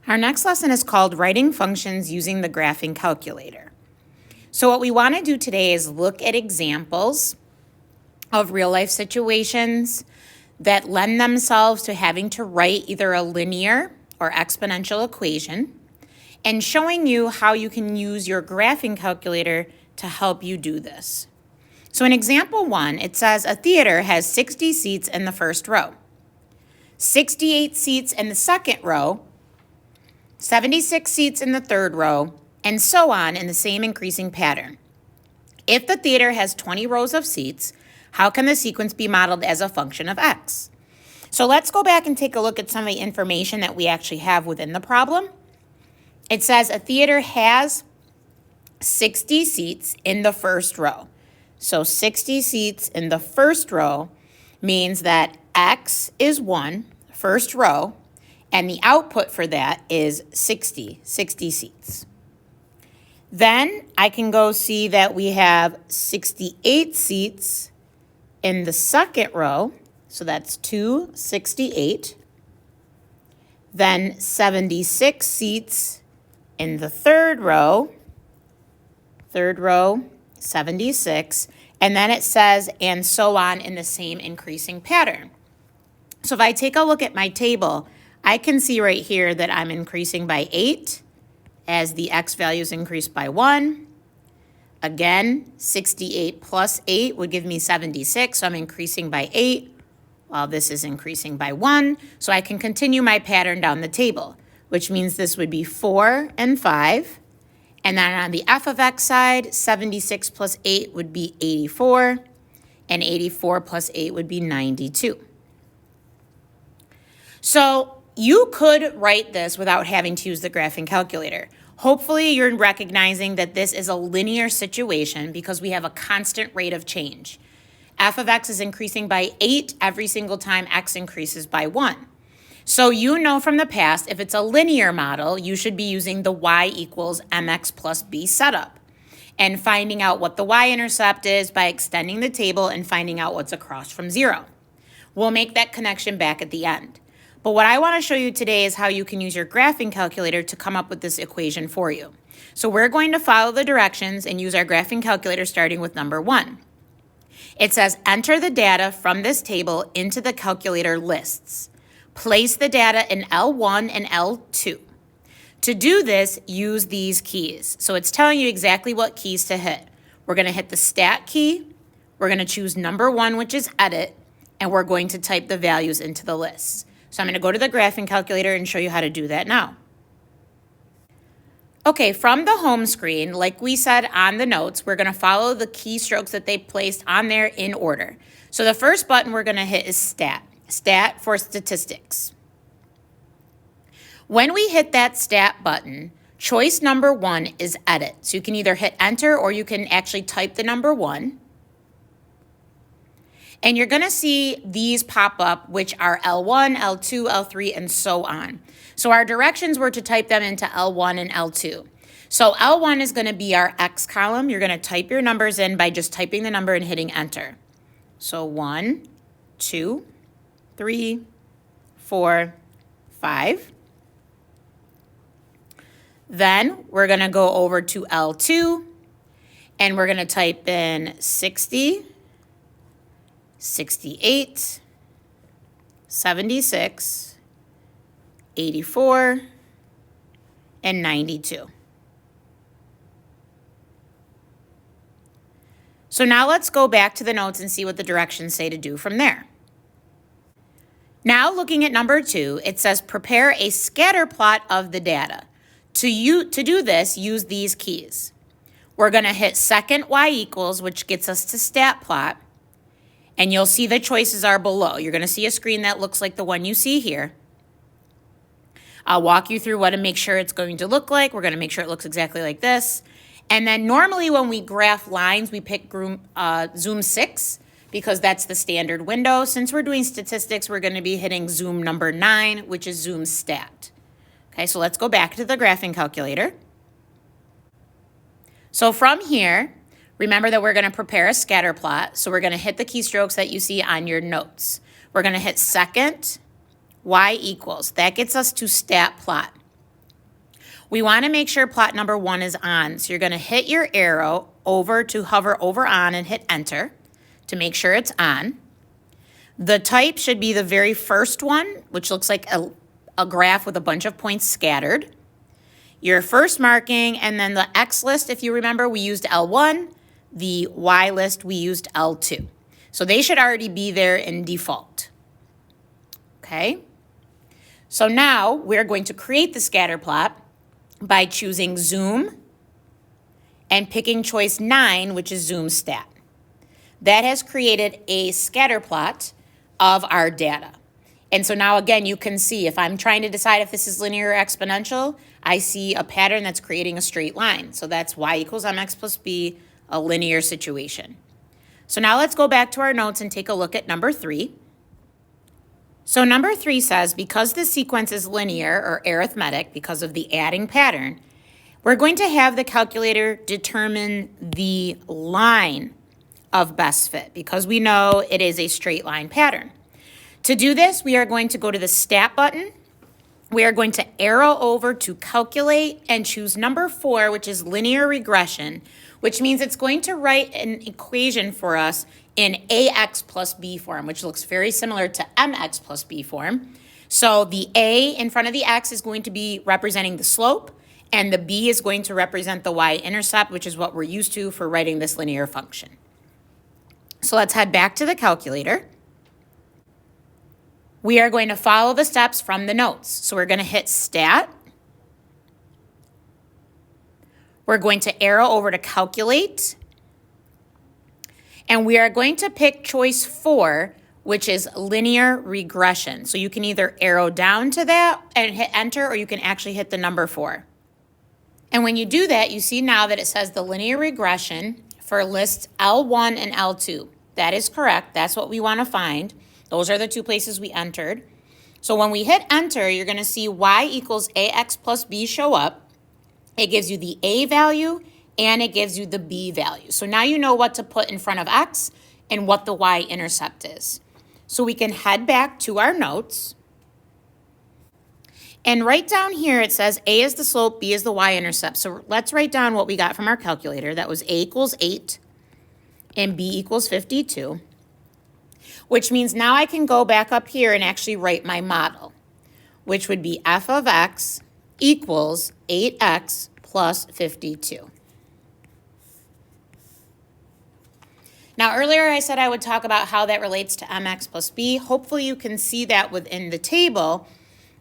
Our next lesson is called Writing Functions Using the Graphing Calculator. So what we want to do today is look at examples of real-life situations that lend themselves to having to write either a linear or exponential equation and showing you how you can use your graphing calculator to help you do this. So in example 1, it says a theater has 60 seats in the first row, 68 seats in the second row, 76 seats in the third row, and so on in the same increasing pattern. If the theater has 20 rows of seats, how can the sequence be modeled as a function of x? So let's go back and take a look at some of the information that we actually have within the problem. It says a theater has 60 seats in the first row. So 60 seats in the first row means that x is 1, first row, and the output for that is 60 seats. Then I can go see that we have 68 seats in the second row, so that's 268. Then 76 seats in the third row, 76, and then it says, and so on in the same increasing pattern. So if I take a look at my table, I can see right here that I'm increasing by 8 as the x values increase by 1. Again, 68 plus 8 would give me 76, so I'm increasing by 8, while this is increasing by 1. So I can continue my pattern down the table, which means this would be 4 and 5. And then on the f of x side, 76 plus 8 would be 84, and 84 plus 8 would be 92. So you could write this without having to use the graphing calculator. Hopefully you're recognizing that this is a linear situation because we have a constant rate of change. F of x is increasing by 8 every single time x increases by 1. So you know from the past, if it's a linear model, you should be using the y equals mx plus b setup and finding out what the y-intercept is by extending the table and finding out what's across from 0. We'll make that connection back at the end. But what I want to show you today is how you can use your graphing calculator to come up with this equation for you. So we're going to follow the directions and use our graphing calculator starting with number 1. It says enter the data from this table into the calculator lists. Place the data in L1 and L2. To do this, use these keys. So it's telling you exactly what keys to hit. We're going to hit the stat key. We're going to choose number 1, which is edit, and we're going to type the values into the list. So I'm going to go to the graphing calculator and show you how to do that now. Okay, from the home screen, like we said on the notes, we're going to follow the keystrokes that they placed on there in order. So the first button we're going to hit is stat. Stat for statistics. When we hit that stat button, choice number 1 is edit. So you can either hit enter or you can actually type the number 1. And you're going to see these pop up, which are L1, L2, L3, and so on. So our directions were to type them into L1 and L2. So L1 is going to be our X column. You're going to type your numbers in by just typing the number and hitting enter. So 1, 2, 3, 4, 5. Then we're going to go over to L2, and we're going to type in 60, 68, 76, 84, and 92. So now let's go back to the notes and see what the directions say to do from there. Now looking at number 2, it says prepare a scatter plot of the data. To do this, use these keys. We're going to hit second y equals, which gets us to stat plot. And you'll see the choices are below. You're going to see a screen that looks like the one you see here. I'll walk you through what to make sure it's going to look like. We're going to make sure it looks exactly like this. And then normally when we graph lines, we pick zoom 6 because that's the standard window. Since we're doing statistics, we're going to be hitting zoom number 9, which is zoom stat. Okay, so let's go back to the graphing calculator. So from here, remember that we're going to prepare a scatter plot. So we're going to hit the keystrokes that you see on your notes. We're going to hit second, y equals. That gets us to stat plot. We want to make sure plot number 1 is on. So you're going to hit your arrow over to hover over on and hit enter to make sure it's on. The type should be the very first one, which looks like a graph with a bunch of points scattered. Your first marking, and then the X list, if you remember, we used L1. The Y list, we used L2. So they should already be there in default. Okay? So now we're going to create the scatter plot by choosing Zoom and picking choice 9, which is Zoom Stat. That has created a scatter plot of our data. And so now again, you can see if I'm trying to decide if this is linear or exponential, I see a pattern that's creating a straight line. So that's y equals mx plus b, a linear situation. So now let's go back to our notes and take a look at number 3. So number 3 says, because the sequence is linear or arithmetic because of the adding pattern, we're going to have the calculator determine the line of best fit because we know it is a straight line pattern. To do this, we are going to go to the Stat button. We are going to arrow over to Calculate and choose number 4, which is linear regression, which means it's going to write an equation for us in ax plus b form, which looks very similar to mx plus b form. So the a in front of the x is going to be representing the slope, and the b is going to represent the y-intercept, which is what we're used to for writing this linear function. So let's head back to the calculator. We are going to follow the steps from the notes. So we're going to hit Stat. We're going to arrow over to Calculate. And we are going to pick choice 4, which is linear regression. So you can either arrow down to that and hit enter, or you can actually hit the number 4. And when you do that, you see now that it says the linear regression for lists L1 and L2. That is correct. That's what we want to find. Those are the 2 places we entered. So when we hit enter, you're going to see y equals ax plus b show up. It gives you the a value and it gives you the b value. So now you know what to put in front of x and what the y-intercept is. So we can head back to our notes. And right down here it says a is the slope, b is the y-intercept. So let's write down what we got from our calculator. That was a equals 8 and b equals 52. Which means now I can go back up here and actually write my model, which would be f of x equals 8x plus 52. Now earlier I said I would talk about how that relates to mx plus b. Hopefully you can see that within the table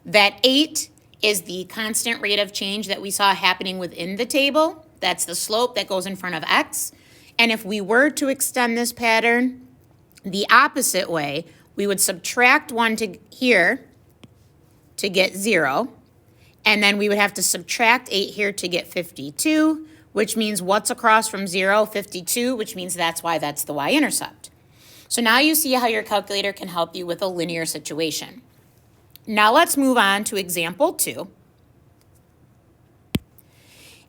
that 8 is the constant rate of change that we saw happening within the table. That's the slope that goes in front of x. And if we were to extend this pattern the opposite way, we would subtract 1 to here to get 0, and then we would have to subtract 8 here to get 52, which means what's across from 0? 52, which means that's why that's the y-intercept. So now you see how your calculator can help you with a linear situation. Now let's move on to example 2.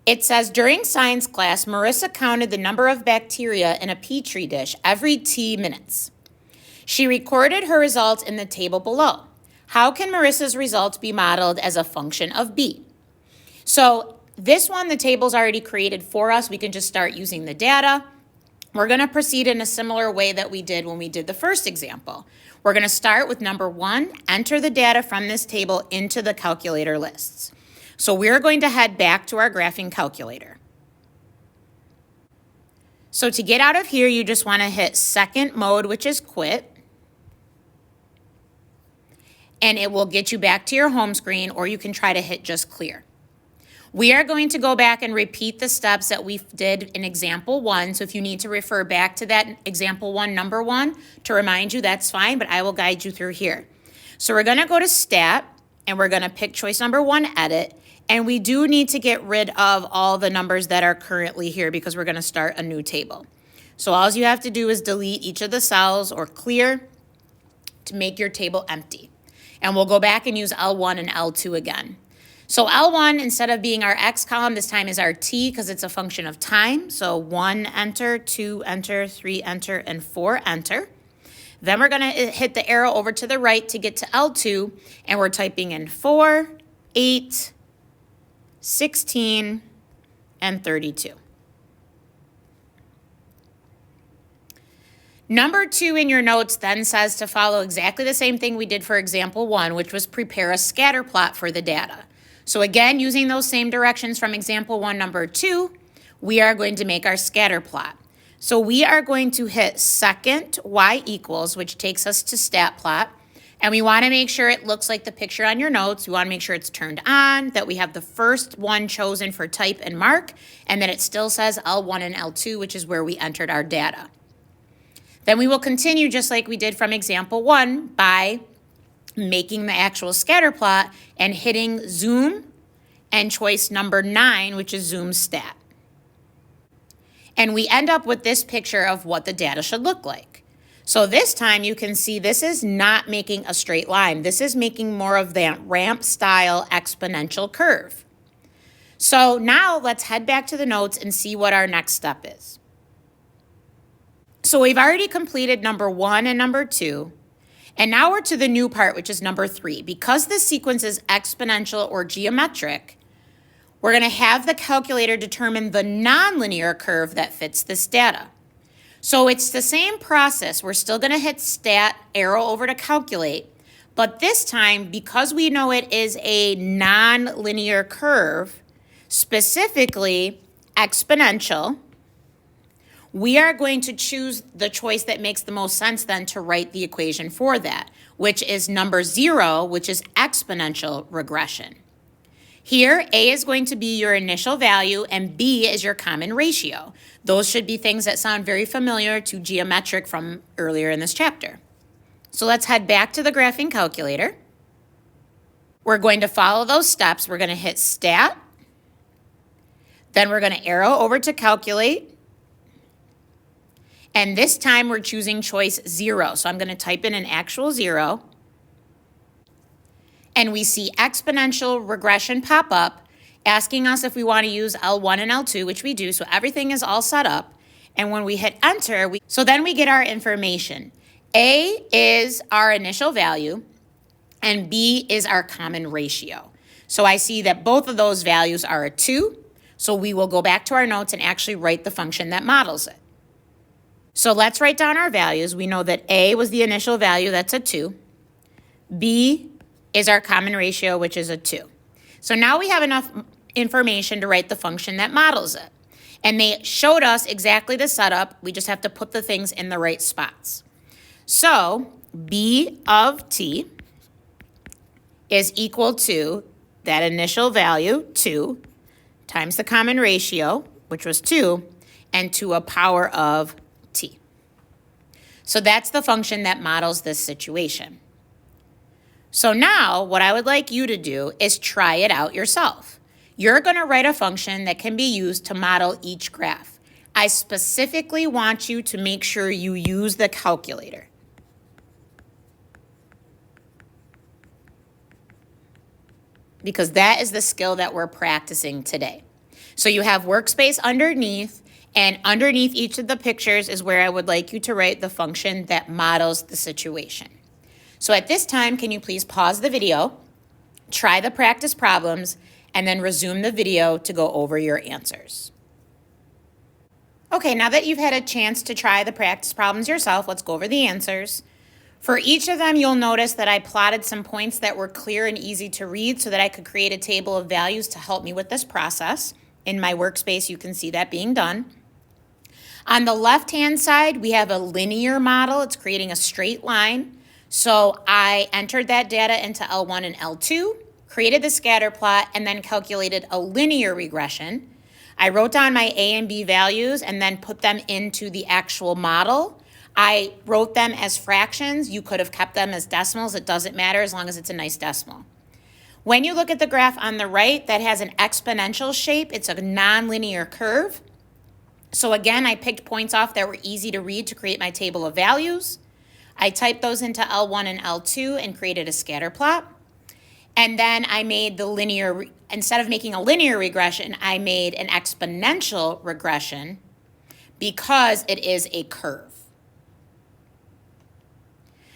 It says, during science class, Marissa counted the number of bacteria in a Petri dish every t minutes. She recorded her results in the table below. How can Marissa's results be modeled as a function of b? So this one, the table's already created for us. We can just start using the data. We're going to proceed in a similar way that we did when we did the first example. We're going to start with number 1, enter the data from this table into the calculator lists. So we're going to head back to our graphing calculator. So to get out of here, you just want to hit second mode, which is quit. And it will get you back to your home screen, or you can try to hit just clear. We are going to go back and repeat the steps that we did in example 1. So if you need to refer back to that example 1, number 1, to remind you, that's fine, but I will guide you through here. So we're going to go to Stat, and we're going to pick choice number 1, Edit. And we do need to get rid of all the numbers that are currently here because we're going to start a new table. So all you have to do is delete each of the cells or clear to make your table empty. And we'll go back and use L1 and L2 again. So L1, instead of being our X column, this time is our T because it's a function of time. So 1, enter, 2, enter, 3, enter, and 4, enter. Then we're going to hit the arrow over to the right to get to L2, and we're typing in 4, 8, 16, and 32. Number 2 in your notes then says to follow exactly the same thing we did for example 1, which was prepare a scatter plot for the data. So again, using those same directions from example 1, number 2, we are going to make our scatter plot. So we are going to hit second y equals, which takes us to stat plot. And we want to make sure it looks like the picture on your notes. We want to make sure it's turned on, that we have the first one chosen for type and mark, and that it still says L1 and L2, which is where we entered our data. Then we will continue just like we did from example 1 by making the actual scatter plot and hitting zoom and choice number 9, which is zoom stat. And we end up with this picture of what the data should look like. So this time you can see this is not making a straight line. This is making more of that ramp style exponential curve. So now let's head back to the notes and see what our next step is. So we've already completed number 1 and number 2. And now we're to the new part, which is number 3. Because this sequence is exponential or geometric, we're going to have the calculator determine the nonlinear curve that fits this data. So it's the same process. We're still going to hit stat, arrow over to calculate. But this time, because we know it is a nonlinear curve, specifically exponential, we are going to choose the choice that makes the most sense then to write the equation for that, which is number 0, which is exponential regression. Here, A is going to be your initial value and B is your common ratio. Those should be things that sound very familiar to geometric from earlier in this chapter. So let's head back to the graphing calculator. We're going to follow those steps. We're going to hit stat, then we're going to arrow over to calculate, and this time we're choosing choice 0. So I'm going to type in an actual 0. And we see exponential regression pop up, asking us if we want to use L1 and L2, which we do. So everything is all set up. And when we hit enter, so then we get our information. A is our initial value, and B is our common ratio. So I see that both of those values are a 2. So we will go back to our notes and actually write the function that models it. So let's write down our values. We know that A was the initial value, that's a 2. B is our common ratio, which is a 2. So now we have enough information to write the function that models it. And they showed us exactly the setup. We just have to put the things in the right spots. So B of t is equal to that initial value, 2, times the common ratio, which was 2, and to a power of t. So that's the function that models this situation. So now what I would like you to do is try it out yourself. You're going to write a function that can be used to model each graph. I specifically want you to make sure you use the calculator. Because that is the skill that we're practicing today. So you have workspace underneath, and underneath each of the pictures is where I would like you to write the function that models the situation. So at this time, can you please pause the video, try the practice problems, and then resume the video to go over your answers. Okay, now that you've had a chance to try the practice problems yourself, let's go over the answers. For each of them, you'll notice that I plotted some points that were clear and easy to read so that I could create a table of values to help me with this process. In my workspace, you can see that being done. On the left-hand side, we have a linear model. It's creating a straight line. So I entered that data into L1 and L2, created the scatter plot, and then calculated a linear regression. I wrote down my A and B values and then put them into the actual model. I wrote them as fractions. You could have kept them as decimals. It doesn't matter as long as it's a nice decimal. When you look at the graph on the right, that has an exponential shape. It's a nonlinear curve. So again, I picked points off that were easy to read to create my table of values. I typed those into L1 and L2 and created a scatter plot. And then I made the linear, instead of making a linear regression, I made an exponential regression because it is a curve.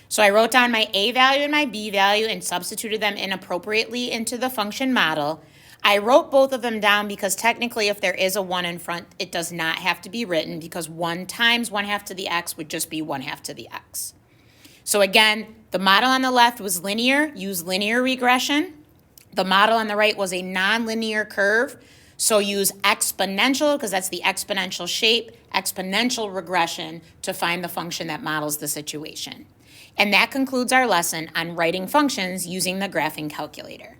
So I wrote down my A value and my B value and substituted them in appropriately into the function model. I wrote both of them down because technically if there is a 1 in front, it does not have to be written because 1 times 1/2 to the x would just be 1/2 to the x. So again, the model on the left was linear, use linear regression. The model on the right was a nonlinear curve, so use exponential, because that's the exponential shape, exponential regression to find the function that models the situation. And that concludes our lesson on writing functions using the graphing calculator.